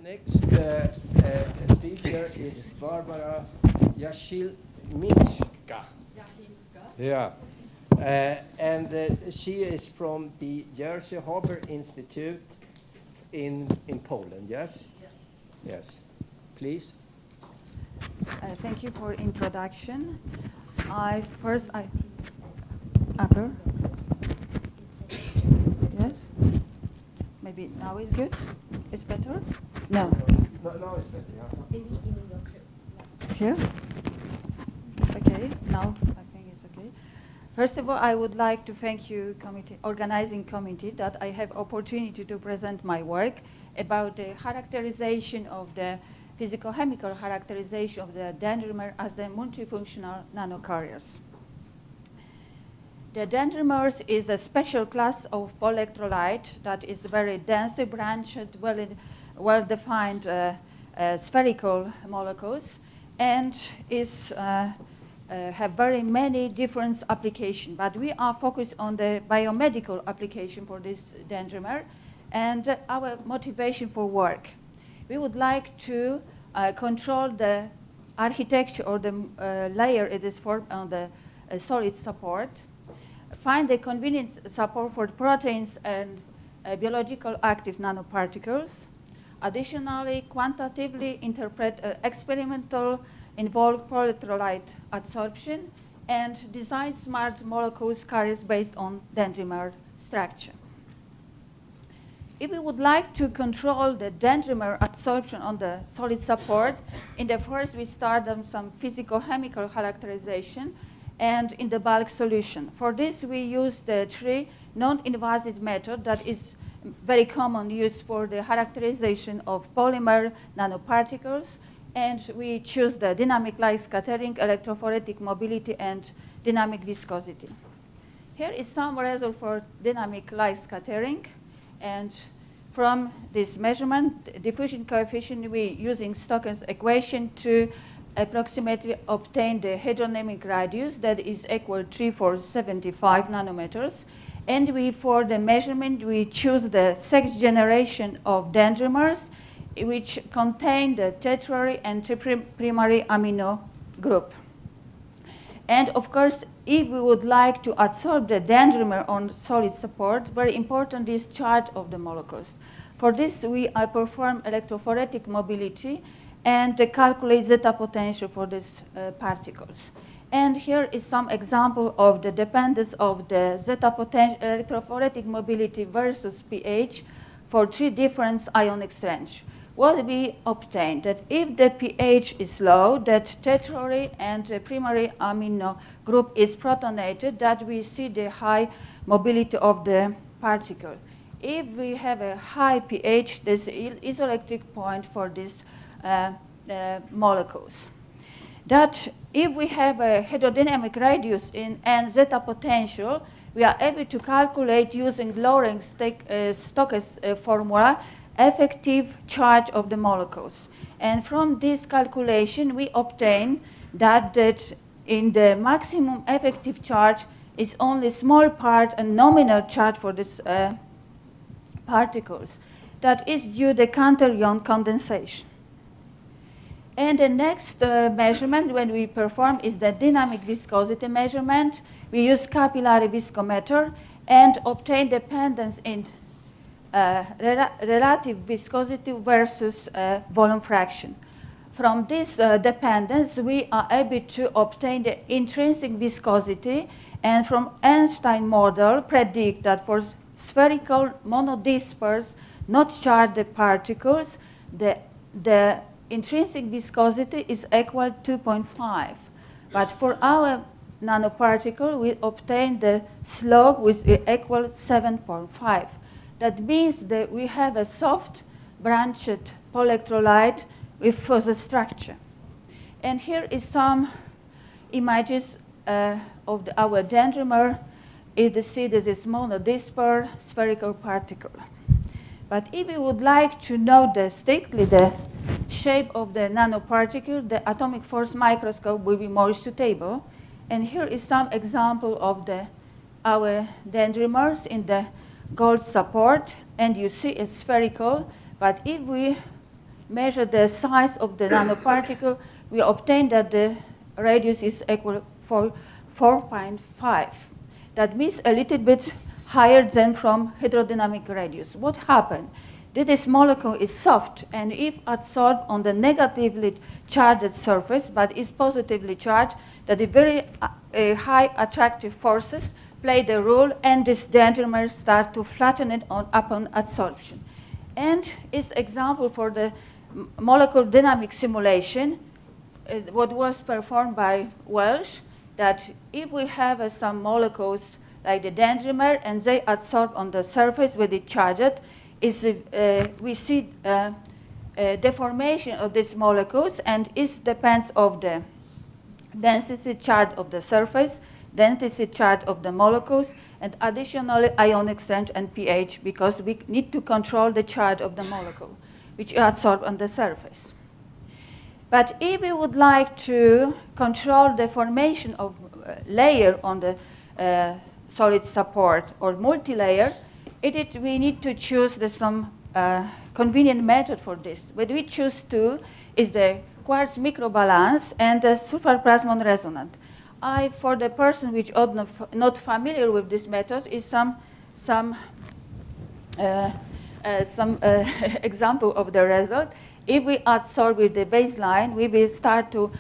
Next speaker is Barbara Jachimska. Yeah. And she is from the Jersey Harbor Institute in Poland, yes? Yes. Yes. Please. Thank you for introduction. Upper? Yes? Maybe now is good? It's better? No. No, it's better, yeah. Here? Okay, now I think it's okay. First of all, I would like to thank you, organizing committee, that I have opportunity to present my work about the characterization of the physicochemical characterization of the dendrimer as a multifunctional nanocarriers. The dendrimers is a special class of polyelectrolyte that is very densely branched, well-defined spherical molecules, and have very many different applications. But we are focused on the biomedical application for this dendrimer and our motivation for work. We would like to control the architecture or the layer it is formed on the solid support, find the convenient support for proteins and biological active nanoparticles. Additionally, quantitatively interpret experimental involved polyelectrolyte adsorption and design smart molecules carriers based on dendrimer structure. If we would like to control the dendrimer adsorption on the solid support, in the first we start some physicochemical characterization and in the bulk solution. For this, we use the three non-invasive method that is very common use for the characterization of polymer nanoparticles, and we choose the dynamic light scattering, electrophoretic mobility, and dynamic viscosity. Here is some result for dynamic light scattering, and from this measurement, diffusion coefficient, we using Stockton's equation to approximately obtain the hydrodynamic radius that is equal to 3,475 nanometers. And for the measurement, we choose the sixth generation of dendrimers, which contain the tertiary and primary amino group. And of course, if we would like to adsorb the dendrimer on solid support, very important is charge of the molecules. For this, we perform electrophoretic mobility and calculate zeta potential for these particles. And here is some example of the dependence of the zeta potential electrophoretic mobility versus pH for three different ionic strengths. What we obtain that if the pH is low, that tertiary and primary amino group is protonated, that we see the high mobility of the particle. If we have a high pH, there's an isoelectric point for these molecules. That if we have a hydrodynamic radius and zeta potential, we are able to calculate using Lorentz-Stock's formula effective charge of the molecules. And from this calculation, we obtain that in the maximum effective charge is only small part and nominal charge for these particles. That is due to counter-ion condensation. And the next measurement when we perform is the dynamic viscosity measurement. We use capillary viscometer and obtain dependence in relative viscosity versus volume fraction. From this dependence, we are able to obtain the intrinsic viscosity, and from Einstein model predict that for spherical monodisperse, not charged particles, the intrinsic viscosity is equal to 2.5. But for our nanoparticle, we obtain the slope with equal 7.5. That means that we have a soft branched polyelectrolyte with fuzzy structure. And here is some images of our dendrimer. Is the seed is this monodisperse spherical particle. But if we would like to know strictly the shape of the nanoparticle, the atomic force microscope will be more suitable. And here is some example of our dendrimers in the gold support, and you see it's spherical. But if we measure the size of the nanoparticle, we obtain that the radius is equal for 4.5. That means a little bit higher than from hydrodynamic radius. What happened? This molecule is soft, and if adsorbed on the negatively charged surface, but is positively charged, that the very high attractive forces play the role, and this dendrimer start to flatten it upon adsorption. And it's example for the molecular dynamic simulation, what was performed by Welsh, that if we have some molecules like the dendrimer and they adsorb on the surface with it charged, we see deformation of these molecules, and it depends on the density charge of the surface, density charge of the molecules, and additionally ionic strength and pH, because we need to control the charge of the molecule, which adsorb on the surface. But if we would like to control the formation of layer on the solid support or multi-layer, we need to choose some convenient method for this. What we choose to is the quartz microbalance and the superplasmon resonant. For the person which are not familiar with this method, is some example of the result. If we adsorb with the baseline, we will start to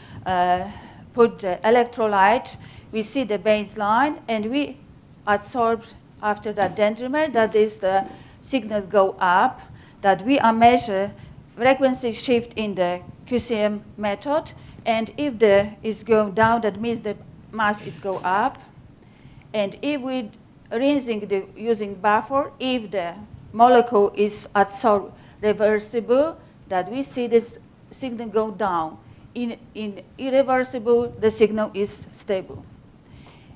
put the electrolyte. We see the baseline, and we adsorb after that dendrimer. That is, the signals go up. That we measure frequency shift in the QCM method, and if is going down, that means the mass is go up. And if we rinsing using buffer, if the molecule is adsorbed reversible, that we see this signal go down. In irreversible, the signal is stable.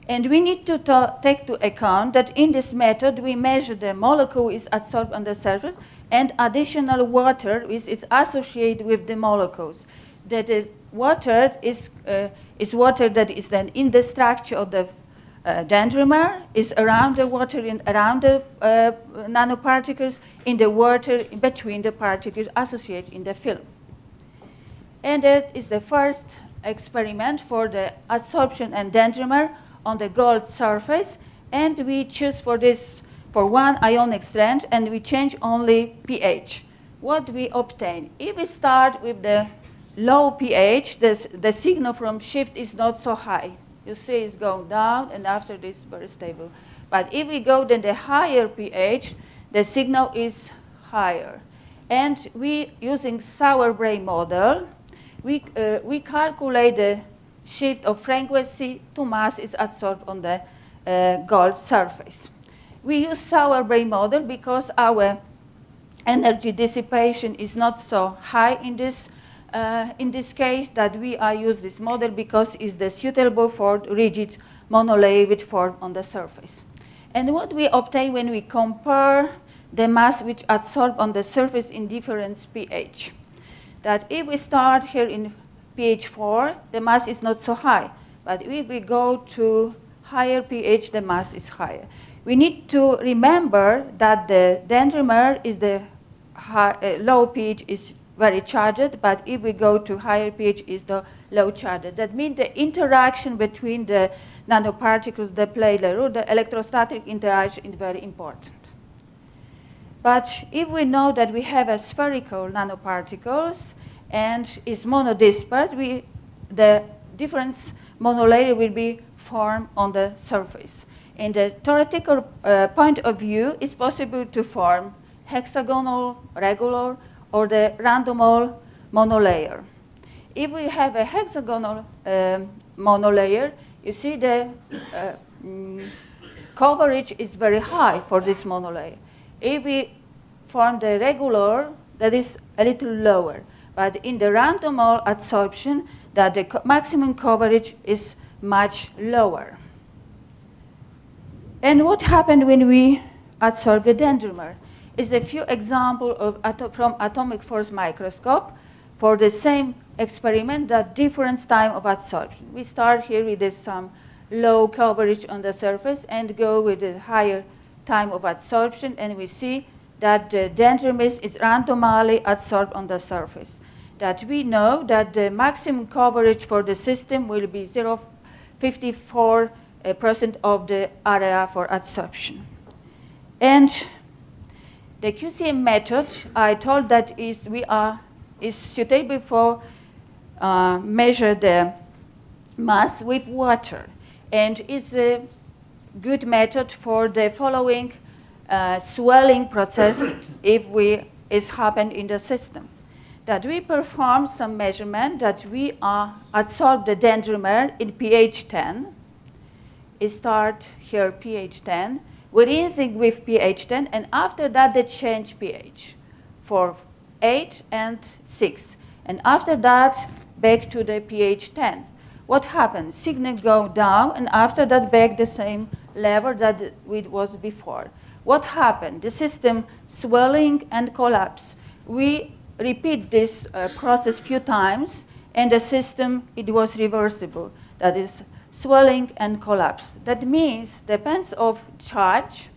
And we need to take into account that in this method, we measure the molecule is adsorbed on the surface, and additional water is associated with the molecules. That the water is water that is then in the structure of the dendrimer, is around the water and around the nanoparticles, in the water in between the particles associated in the film. And that is the first experiment for the adsorption and dendrimer on the gold surface, and we choose for this for one ionic strength, and we change only pH. What we obtain? If we start with the low pH, the signal from shift is not so high. You see it's going down, and after this very stable. But if we go then the higher pH, the signal is higher. And we, using Sauerbrei model, we calculate the shift of frequency to mass is adsorbed on the gold surface. We use Sauerbrei model because our energy dissipation is not so high in this case, that we use this model because it's the suitable for rigid monolayer with form on the surface. And what we obtain when we compare the mass which adsorb on the surface in different pH, that if we start here in pH 4, the mass is not so high. But if we go to higher pH, the mass is higher. We need to remember that the dendrimer is the low pH is very charged, but if we go to higher pH, is the low charged. That means the interaction between the nanoparticles, the play the role, the electrostatic interaction is very important. But if we know that we have a spherical nanoparticles and is monodispersed, the different monolayer will be formed on the surface. In the theoretical point of view, it's possible to form hexagonal, regular, or the randomal monolayer. If we have a hexagonal monolayer, you see the coverage is very high for this monolayer. If we form the regular, that is a little lower. But in the randomal adsorption, that the maximum coverage is much lower. And what happened when we adsorb the dendrimer? Is a few examples from atomic force microscope for the same experiment, that different time of adsorption. We start here with some low coverage on the surface and go with a higher time of adsorption, and we see that the dendrimers is randomly adsorbed on the surface. That we know that the maximum coverage for the system will be 0.54% of the area for adsorption. And the QCM method, I told that is suitable for measure the mass with water, and is a good method for the following swelling process if is happened in the system. That we perform some measurement that we adsorb the dendrimer in pH 10. It start here pH 10. We're rinsing with pH 10, and after that they change pH for 8 and 6. And after that, back to the pH 10. What happens? Signal go down, and after that back the same level that it was before. What happened? The system swelling and collapse. We repeat this process few times, and the system, it was reversible. That is swelling and collapse. That means depends of charge.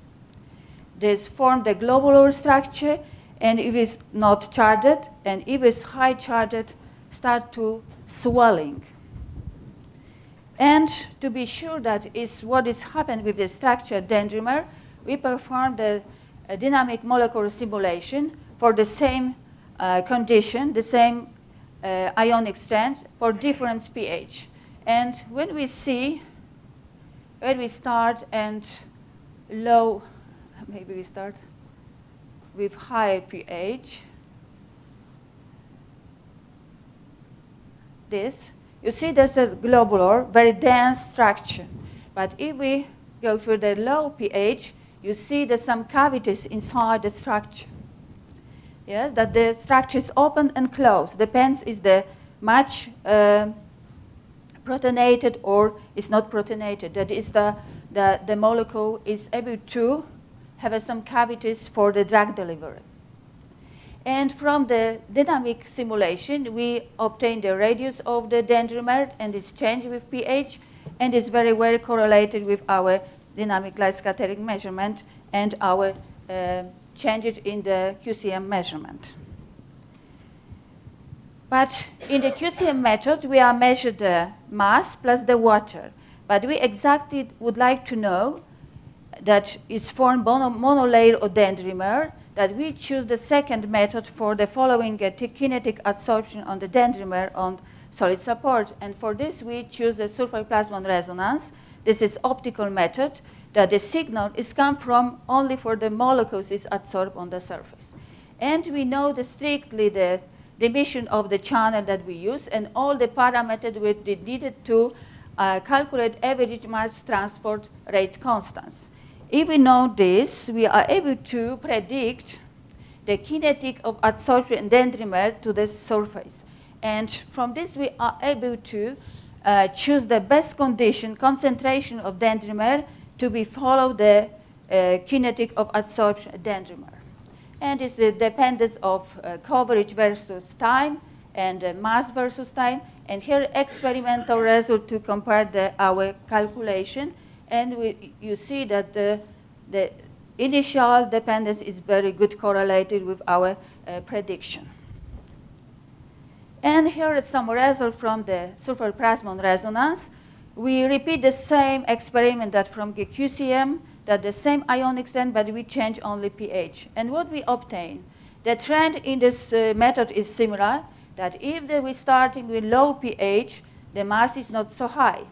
This form the globular structure, and if it's not charged, and if it's high charged, start to swelling. And to be sure that is what is happened with the structure dendrimer, we perform the dynamic molecular simulation for the same condition, the same ionic strength for different pH. And when we see, when we start and low, maybe we start with higher pH, this, you see there's a globular, very dense structure. But if we go for the low pH, you see there's some cavities inside the structure. Yes, that the structure is open and closed. Depends is the much protonated or is not protonated. That is the molecule is able to have some cavities for the drug delivery. And from the dynamic simulation, we obtain the radius of the dendrimer and its change with pH, and is very well correlated with our dynamic light scattering measurement and our changes in the QCM measurement. But in the QCM method, we are measured the mass plus the water. But we exactly would like to know that is formed monolayer or dendrimer, that we choose the second method for the following kinetic adsorption on the dendrimer on solid support. And for this, we choose the sulfur plasmon resonance. This is optical method, that the signal is come from only for the molecules is adsorbed on the surface. And we know strictly the emission of the channel that we use and all the parameters we needed to calculate average mass transport rate constants. If we know this, we are able to predict the kinetic of adsorption dendrimer to the surface. And from this, we are able to choose the best condition, concentration of dendrimer to be follow the kinetic of adsorption dendrimer. And it's the dependence of coverage versus time and mass versus time. And here experimental result to compare our calculation. And you see that the initial dependence is very good correlated with our prediction. And here is some result from the sulfur plasmon resonance. We repeat the same experiment that from the QCM, that the same ionic strength, but we change only pH. And what we obtain, the trend in this method is similar, that if we're starting with low pH, the mass is not so high.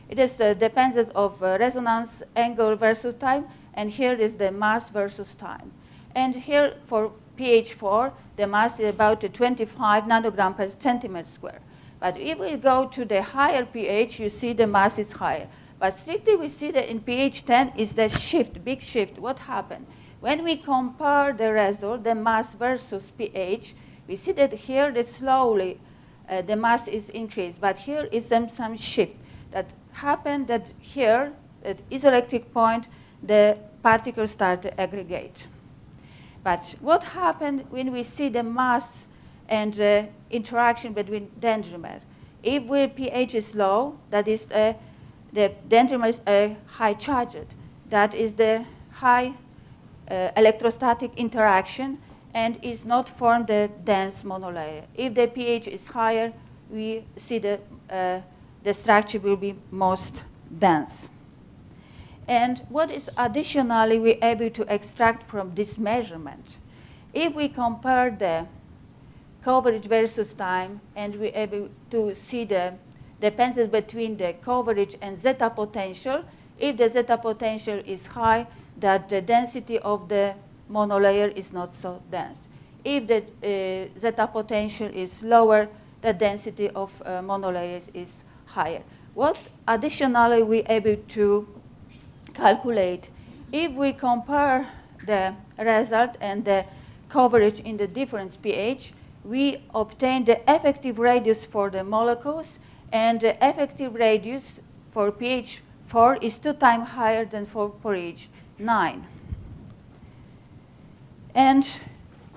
It is the dependence of resonance angle versus time, and here is the mass versus time. And here for pH 4, the mass is about 25 nanogram per centimeter square. But if we go to the higher pH, you see the mass is higher. But strictly we see that in pH 10 is the shift, big shift. What happened? When we compare the result, the mass versus pH, we see that here slowly the mass is increased, but here is some shift that happened that here, at isoelectric point, the particles start to aggregate. But what happened when we see the mass and interaction between dendrimer? If the pH is low, that is the dendrimer is high charged. That is the high electrostatic interaction and is not formed a dense monolayer. If the pH is higher, we see the structure will be most dense. And what is additionally we able to extract from this measurement? If we compare the coverage versus time, and we're able to see the dependence between the coverage and zeta potential, if the zeta potential is high, that the density of the monolayer is not so dense. If the zeta potential is lower, the density of monolayers is higher. What additionally we're able to calculate, if we compare the result and the coverage in the different pH, we obtain the effective radius for the molecules, and the effective radius for pH 4 is 2 times higher than for pH 9. And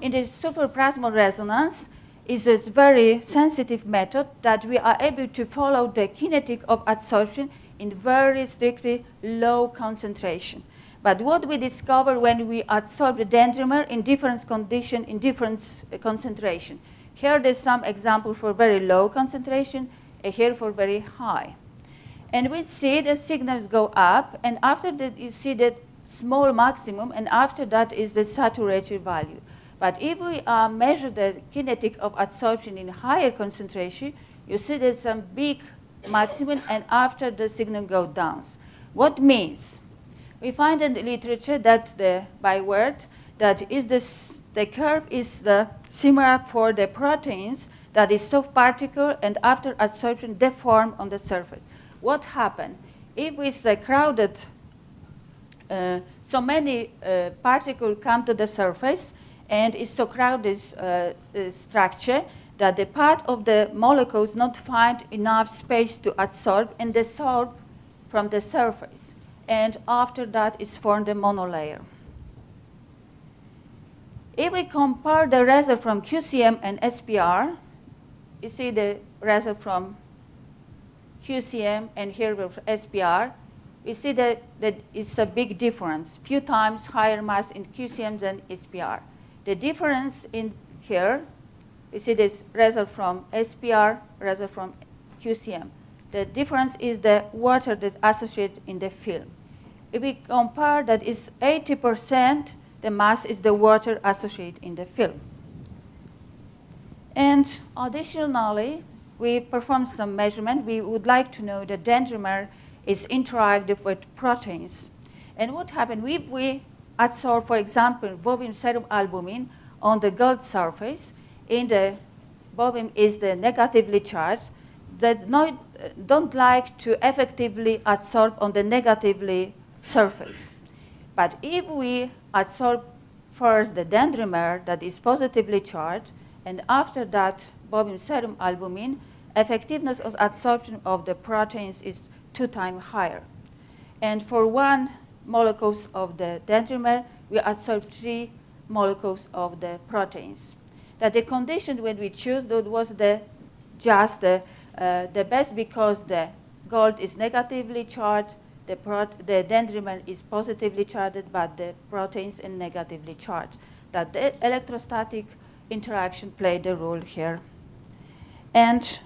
in the superplasmon resonance is a very sensitive method that we are able to follow the kinetic of adsorption in very strictly low concentration. But what we discover when we adsorb the dendrimer in different condition, in different concentration. Here there's some example for very low concentration, and here for very high. And we see the signals go up, and after that you see the small maximum, and after that is the saturated value. But if we measure the kinetic of adsorption in higher concentration, you see there's some big maximum, and after the signal go down. What means? We find in the literature that by word that is the curve is similar for the proteins that is soft particle and after adsorption deform on the surface. What happened? If it's a crowded, so many particles come to the surface and it's so crowded structure that the part of the molecules not find enough space to adsorb and dissolve from the surface. And after that is formed a monolayer. If we compare the result from QCM and SPR, you see the result from QCM and here with SPR, you see that it's a big difference, few times higher mass in QCM than SPR. The difference in here, you see this result from SPR, result from QCM. The difference is the water that's associated in the film. If we compare that is 80%, the mass is the water associated in the film. And additionally, we performed some measurement. We would like to know the dendrimer is interactive with proteins. And what happened if we adsorb, for example, bovine serum albumin on the gold surface, in the bovine is the negatively charged, that don't like to effectively adsorb on the negatively surface. But if we adsorb first the dendrimer that is positively charged, and after that bovine serum albumin, effectiveness of adsorption of the proteins is 2 times higher. And for 1 molecules of the dendrimer, we adsorb 3 molecules of the proteins. That the condition when we choose that was the best because the gold is negatively charged, the dendrimer is positively charged, but the proteins are negatively charged. That the electrostatic interaction played a role here. And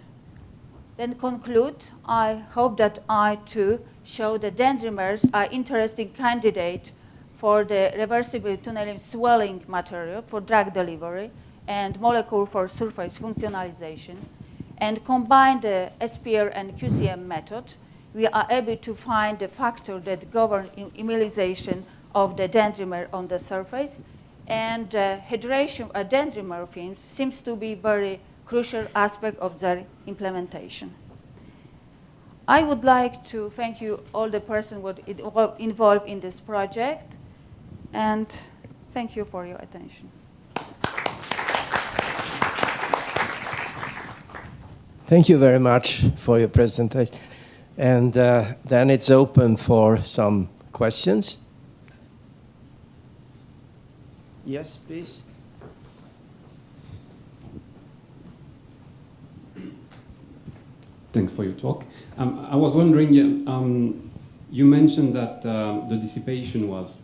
then conclude, I hope that I too show the dendrimers are interesting candidate for the reversible tunneling swelling material for drug delivery and molecule for surface functionalization. And combine the SPR and QCM method, we are able to find the factor that govern immunization of the dendrimer on the surface. And hydration of dendrimer films seems to be very crucial aspect of their implementation. I would like to thank you all the persons involved in this project, and thank you for your attention. Thank you very much for your presentation. And then it's open for some questions. Yes, please. Thanks for your talk. I was wondering, you mentioned that the dissipation was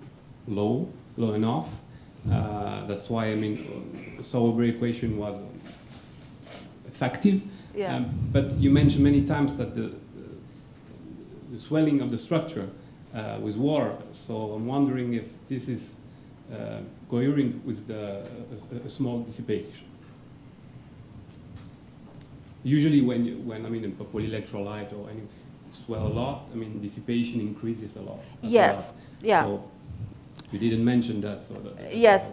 low low enough. That's why, I mean, Sauber equation was effective. Yeah. But you mentioned many times that the swelling of the structure with water. So I'm wondering if this is coherent with a small dissipation. Usually when I mean a polyelectrolyte or any swell a lot, I mean dissipation increases a lot. Yes. Yeah. So you didn't mention that. So that Yes.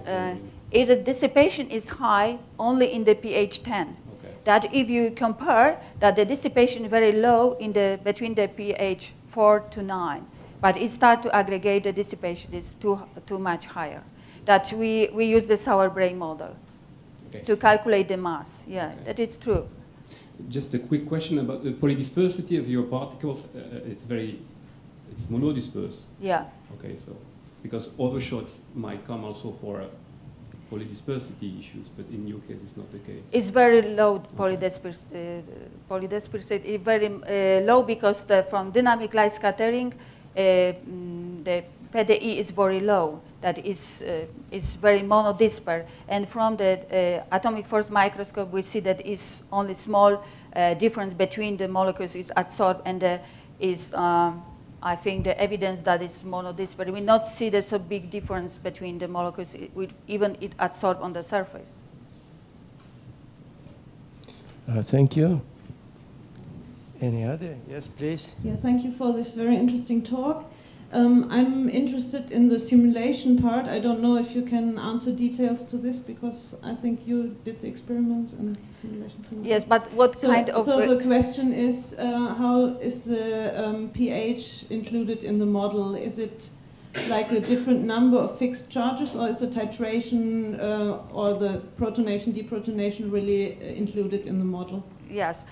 The dissipation is high only in the pH 10. okay. That if you compare that the dissipation is very low in the between the pH 4 to 9, but it starts to aggregate, the dissipation is too much higher. That we use the Sauer-Bray model to calculate the mass. Yeah, Okay. that is true. Just a quick question about the polydispersity of your particles. It's monodisperse. Yeah. Okay, so because overshots might come also for polydispersity issues, but in your case it's not the case. It's very low polydispersity. Polydispersity is very low because from dynamic light scattering, the PDE is very low. That is very monodisper, and from the atomic force microscope we see that is only small difference between the molecules is adsorbed, and I think the evidence that it's monodisper. We not see there's a big difference between the molecules, even it adsorbed on the surface. Thank you. Any other? Yes, please. Yeah, thank you for this very interesting talk. I'm interested in the simulation part. I don't know if you can answer details to this because I think you did the experiments and simulations. Yes, but what kind of... So the question is, how is the pH included in the model? Is it like a different number of fixed charges, or is the titration or the protonation, deprotonation really included in the model? Yes.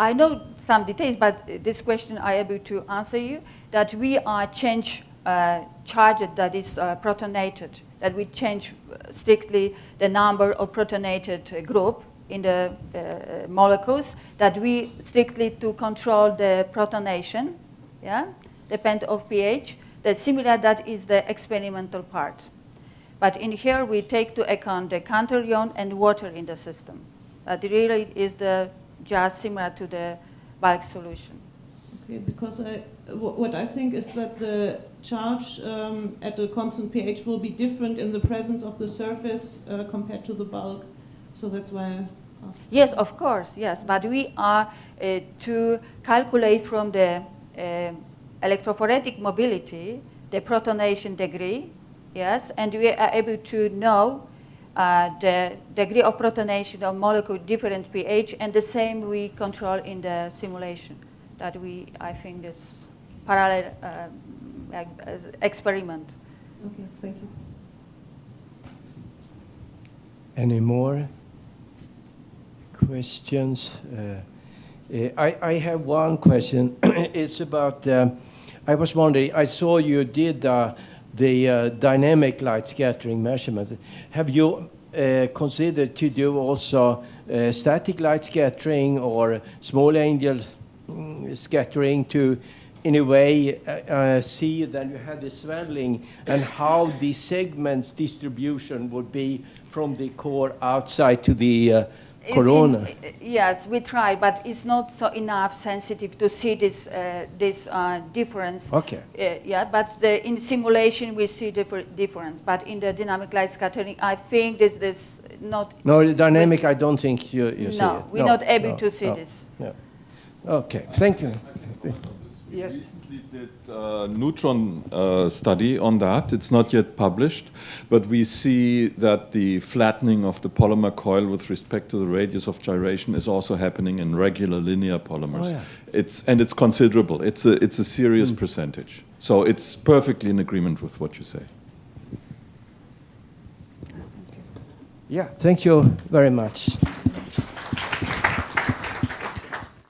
I know some details, but this question I am able to answer you, that we change charge that is protonated, that we change strictly the number of protonated group in the molecules, that we strictly to control the protonation, yeah, depend of pH. The similar, that is the experimental part. But in here we take to account the counter-ion and water in the system. That really is just similar to the bulk solution. Okay, because what I think is that the charge at a constant pH will be different in the presence of the surface compared to the bulk. So that's why I asked. Yes, of course, yes. But we are to calculate from the electrophoretic mobility the protonation degree, yes, and we are able to know the degree of protonation of molecule different pH, and the same we control in the simulation. That I think, this parallel experiment. Okay, thank you. Any more questions? I have one question. It's about, I was wondering, I saw you did the dynamic light scattering measurements. Have you considered to do also static light scattering or small angel scattering to, in a way, see that you had the swelling and how the segments distribution would be from the core outside to the corona? Yes, we tried, but it's not so enough sensitive to see this difference. Okay. Yeah, but in the simulation we see difference, but in the dynamic light scattering, I think this not. No, the dynamic, I don't think you see it. No, we're not able to see this. No. Okay, thank you. Yes. Recently did a neutron study on that. It's not yet published, but we see that the flattening of the polymer coil with respect to the radius of gyration is also happening in regular linear polymers. Oh, yeah. It's considerable. It's a serious percentage. So it's perfectly in agreement with what you say. Yeah, thank you very much.